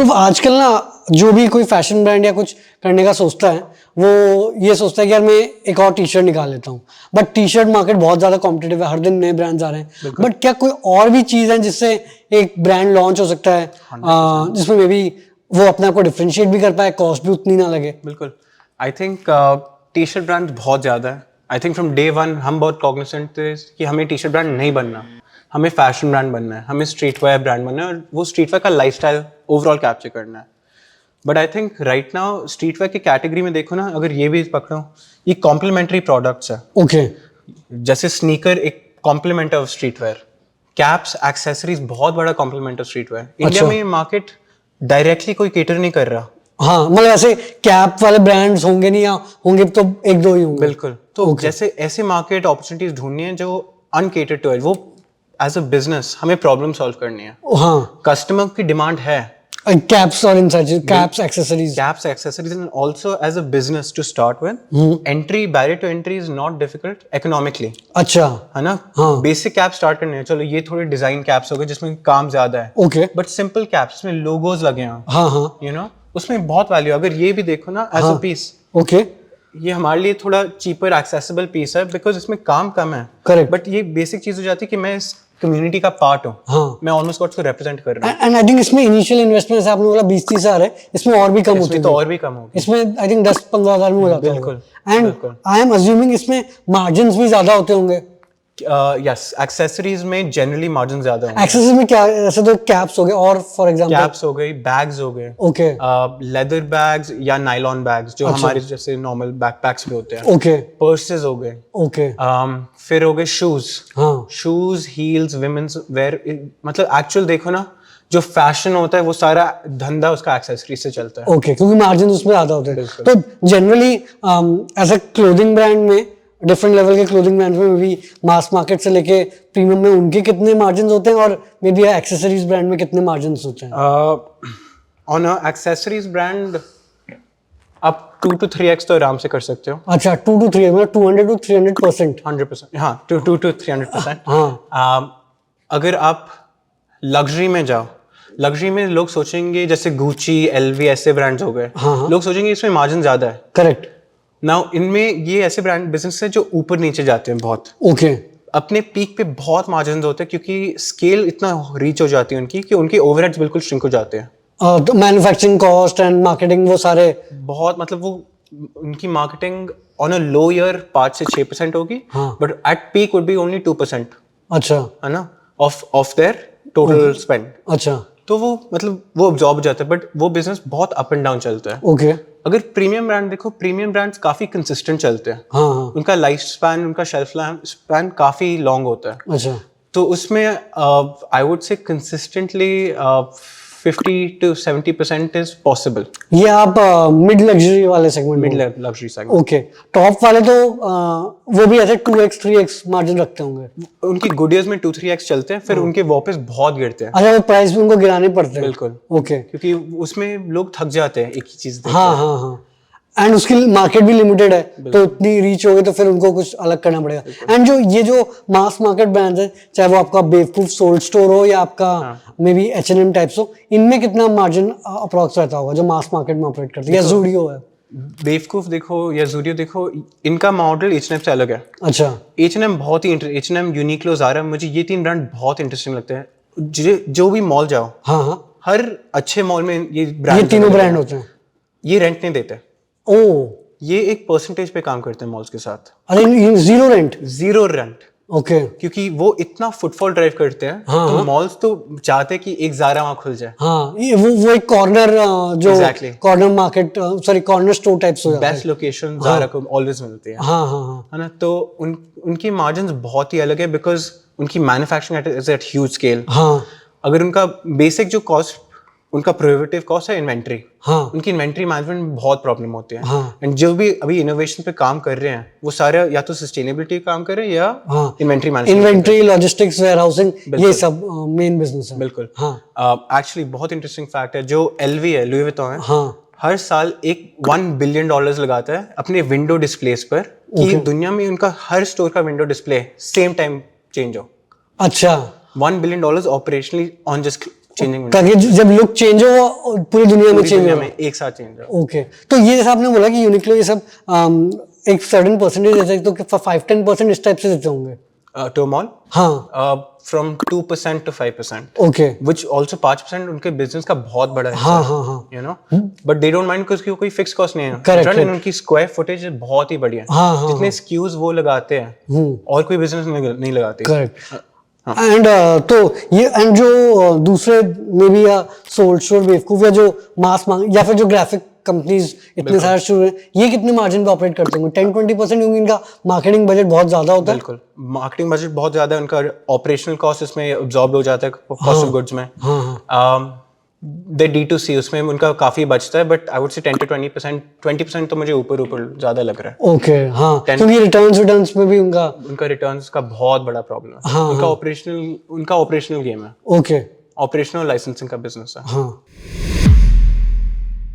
ध्रुव, आजकल ना जो भी कोई फैशन ब्रांड या कुछ करने का सोचता है वो ये सोचता है कि यार मैं एक और टी शर्ट निकाल लेता हूँ, बट टी शर्ट मार्केट बहुत ज्यादा कॉम्पिटिटिव है, हर दिन नए ब्रांड्स आ रहे हैं। बट क्या कोई और भी चीज है जिससे एक ब्रांड लॉन्च हो सकता है जिसमें मे बी वो अपने आप को डिफरेंशिएट भी कर पाए, कॉस्ट भी उतनी ना लगे? बिल्कुल, I think T shirt brand बहुत ज़्यादा है। I think from day one हम बहुत कॉग्निसेंट थे कि हमें टी शर्ट ब्रांड नहीं बनना, हमें फैशन ब्रांड बनना है, हमें स्ट्रीट वेयर ब्रांड बनना है और वो स्ट्रीट वेयर का लाइफस्टाइल ओवरऑल कैप्चर करना है। But I think right now streetwear की कैटेगरी में देखो ना, अगर ये भी पकड़ो, ये कॉम्प्लीमेंट्री प्रोडक्ट्स है। ओके, जैसे स्नीकर एक complement of streetwear, caps accessories बहुत बड़ा complement of streetwear. India में ये मार्केट डायरेक्टली कोई केटर नहीं कर रहा। हाँ, मतलब ऐसे कैप वाले ब्रांड्स होंगे नहीं, या होंगे तो एक दो ही होंगे। बिल्कुल, तो जैसे ऐसे मार्केट अपॉर्चुनिटीज ढूंढनी है जो अनकेटर्ड टू है, वो एज अ बिजनेस हमें प्रॉब्लम सॉल्व करनी है। हाँ, कस्टमर की डिमांड है कैप्स और inside caps accessories, caps, accessories, and also as a business to start with, barrier to entry is not difficult economically. अच्छा, है ना? बेसिक कैप स्टार्ट करने हैं, चलो ये थोड़े डिजाइन कैप्स हो गए जिसमें काम ज्यादा है। ओके, बट सिंपल कैप्स में लोगोज लगे हैं, हाँ हाँ, यू नो, उसमें बहुत वैल्यू। अगर ये भी देखो ना एज अ पीस, ओके, ये हमारे लिए थोड़ा चीपर एक्सेसिबल पीस है बिकॉज इसमें काम कम है। करेक्ट। बट ये बेसिक चीज हो जाती है कि मैं इस कम्युनिटी का पार्ट हूँ, हाँ, मैं ऑलमोस्ट गॉड्स को रिप्रेजेंट कर रहा हूँ। एंड आई थिंक इसमें इनिशियल इन्वेस्टमेंट आपने बोला 20-30 हजार है, इसमें और भी कम होती है, तो और भी कम होगी इसमें आई थिंक 10-15 हजार में हो जाता है। बिल्कुल, एंड आई एम अज्यूमिंग इसमें मार्जिन्स भी ज्यादा होते होंगे। यस, एक्सेसरीज में जनरली मार्जिन ज्यादा होंगे। एक्सेसरीज में क्या, ऐसे तो कैप्स हो गए और फॉर एग्जांपल कैप्स हो गई, बैग्स हो गए, ओके, लेदर बैग्स या नाइलॉन बैग्स जो हमारे जैसे नॉर्मल बैकपैक्स में होते हैं, ओके, पर्सेस हो गए, ओके, फिर हो गए शूज, हाँ, शूज, हील्स, विमेंस वेयर। मतलब एक्चुअल देखो ना, जो फैशन होता है वो सारा धंधा उसका एक्सेसरी से चलता है। ओके, क्योंकि मार्जिन उसमें ज्यादा होते हैं। तो generally as a clothing brand में, डिफरेंट लेवल के क्लोथिंग ब्रांड में भी मास मार्केट से लेके प्रीमियम में उनके कितने मार्जिन होते हैं, और मे बी एक्सेसरीज ब्रांड में कितने मार्जिन होते हैं? ऑन अ एक्सेसरीज ब्रांड आप 2 to 3x तो आराम से कर सकते हो। अच्छा, 2 to 3, मतलब 200 to 300%। 100%, हाँ, 2 to 300%। हाँ, अगर आप लग्जरी में जाओ, लग्जरी में लोग सोचेंगे जैसे गुची, एलवी ऐसे ब्रांड्स हो गए, लोग सोचेंगे इसमें मार्जिन ज्यादा है। करेक्ट। नाउ इनमें ये ऐसे ब्रांड बिजनेस है जो ऊपर नीचे जाते हैं बहुत। ओके, अपने पीक पे बहुत मार्जिन होते हैं क्योंकि स्केल इतना रीच हो जाती है उनकी कि उनके ओवरहेड्स बिल्कुल श्रिंक हो जाते हैं। तो मैन्युफैक्चरिंग कॉस्ट एंड मार्केटिंग वो सारे बहुत, मतलब वो उनकी marketing on a low year 5 से 6% होगी, but at peak would be only 2%। अच्छा, है ना, ऑफ देयर टोटल स्पेंड। अच्छा, तो वो मतलब वो अब्जॉर्ब हो जाता है, बट वो बिजनेस बहुत अप एंड डाउन चलता है। ओके, अगर प्रीमियम ब्रांड देखो, प्रीमियम ब्रांड्स काफी कंसिस्टेंट चलते हैं। हाँ हाँ, उनका लाइफ स्पैन, उनका शेल्फ स्पैन काफी लॉन्ग होता है। अच्छा, तो उसमें I would say consistently 50 to 70% is possible. ये आप मिड लग्जरी वाले segment, mid luxury segment. Okay. Top वाले तो वो भी ऐसे 2x 3x मार्जिन रखते होंगे। उनकी गुड ईयर्स में 2-3x चलते हैं, फिर उनके वापस बहुत गिरते हैं। अच्छा, वो प्राइस भी उनको गिराने पड़ते हैं। बिल्कुल, ओके, क्योंकि उसमें लोग थक जाते हैं एक ही चीज देखते हाँ हाँ हाँ, एंड उसकी मार्केट भी लिमिटेड है, तो इतनी रीच हो गई तो फिर उनको कुछ अलग करना पड़ेगा। एंड जो ये जो मास मार्केट ब्रांड्स है, चाहे वो आपका बेवकूफ सोल्ड स्टोर हो या आपका मे बी H&M टाइप्स हो, इनमें कितना मार्जिन अप्रॉक्स रहता होगा जो मास मार्केट में ऑपरेट करती है, या ज़ूडियो है? बेवकूफ देखो या ज़ूडियो देखो, इनका मॉडल H&M से अलग है। अच्छा, H&M बहुत ही H&M, यूनिक्लो, ज़ारा, मुझे ये 3 ब्रांड बहुत इंटरेस्टिंग लगते हैं। जो भी मॉल जाओ, हाँ हाँ, हर अच्छे मॉल में ये तीनों ब्रांड होते हैं। ये रेंट नहीं देते, ओ, ये एक परसेंटेज पे काम करते हैं मॉल्स के साथ। अरे zero rent? Zero rent, okay, क्योंकि वो इतना फुटफॉल ड्राइव करते हैं। तो मॉल्स तो चाहते हैं कि एक ज़ारा वहां खुल जाए। हाँ, ये वो एक कॉर्नर जो corner market, sorry corner store types हो जाता है। बेस्ट लोकेशन ज़ारा को ऑलवेज मिलती है। हाँ हाँ हाँ, है ना, तो उनकी मार्जिन्स बहुत ही अलग है बिकॉज उनकी manufacturing is at huge scale. हाँ, अगर उनका बेसिक जो कॉस्ट, उनका प्रोहिबिटिव कॉस्ट है इन्वेंट्री। हाँ, उनकी इन्वेंट्री मैनेजमेंट में बहुत प्रॉब्लम होती है। हाँ, एंड जो भी अभी इनोवेशन पे काम कर रहे हैं वो सारे या तो सस्टेनेबिलिटी काम कर रहे हैं या inventory management, inventory, logistics, warehousing, ये सब मेन बिजनेस है। बिल्कुल। हाँ, एक्चुअली बहुत इंटरेस्टिंग फैक्ट है, जो LV है, लुई विटॉन है, हाँ, हर साल एक $1 बिलियन लगाता है अपने विंडो डिस्प्लेस पर कि दुनिया में उनका हर स्टोर का window display same time change हो। अच्छा, $1 billion operationally on just changing ताकि जब लुक चेंज हो वो पूरी दुनिया में चेंज दुनिया हो। में एक साथ चेंज हो। ओके, तो ये जैसा आपने बोला कि यूनिक्लो ये सब एक सर्टेन परसेंटेज देते हैं, तो 5-10% इस टाइप से देते होंगे। टू मॉल हाँ, from 2% to 5%, okay, which also 5% उनके बिजनेस का बहुत बड़ा हिस्सा हाँ है, हाँ हाँ you know, but they don't mind because कोई फिक्स कॉस्ट नहीं है। Correct, Right? correct. उनकी स्क्वायर फुटेज बहुत ही बढ़िया है। हाँ, हाँ, जितने SKUs वो लगाते हैं और कोई बिजनेस नहीं लगाते। करेक्ट। एंड तो ये एंड जो दूसरे मे बी या सोल्ड स्टोर बेवकूफ या जो मास मांग या फिर जो ग्राफिक कंपनीज इतने सारे शुरू हैं, ये कितने मार्जिन पे ऑपरेट करते होंगे? 10-20% क्योंकि इनका मार्केटिंग बजट बहुत ज्यादा होता है। बिल्कुल, मार्केटिंग बजट बहुत ज्यादा है, उनका ऑपरेशनल कॉस्ट इसमें अब्सॉर्ब हो जाता है कॉस्ट ऑफ गुड्स में। दे D2C उसमें उनका काफी बचता है, but I would say 10 to 20% तो मुझे ऊपर ज्यादा लग रहा है। ओके, हाँ, क्योंकि रिटर्न्स में भी उनका रिटर्न्स का बहुत बड़ा प्रॉब्लम है। हाँ, उनका ऑपरेशनल गेम है, ओके, ऑपरेशनल लाइसेंसिंग का बिजनेस है। हाँ।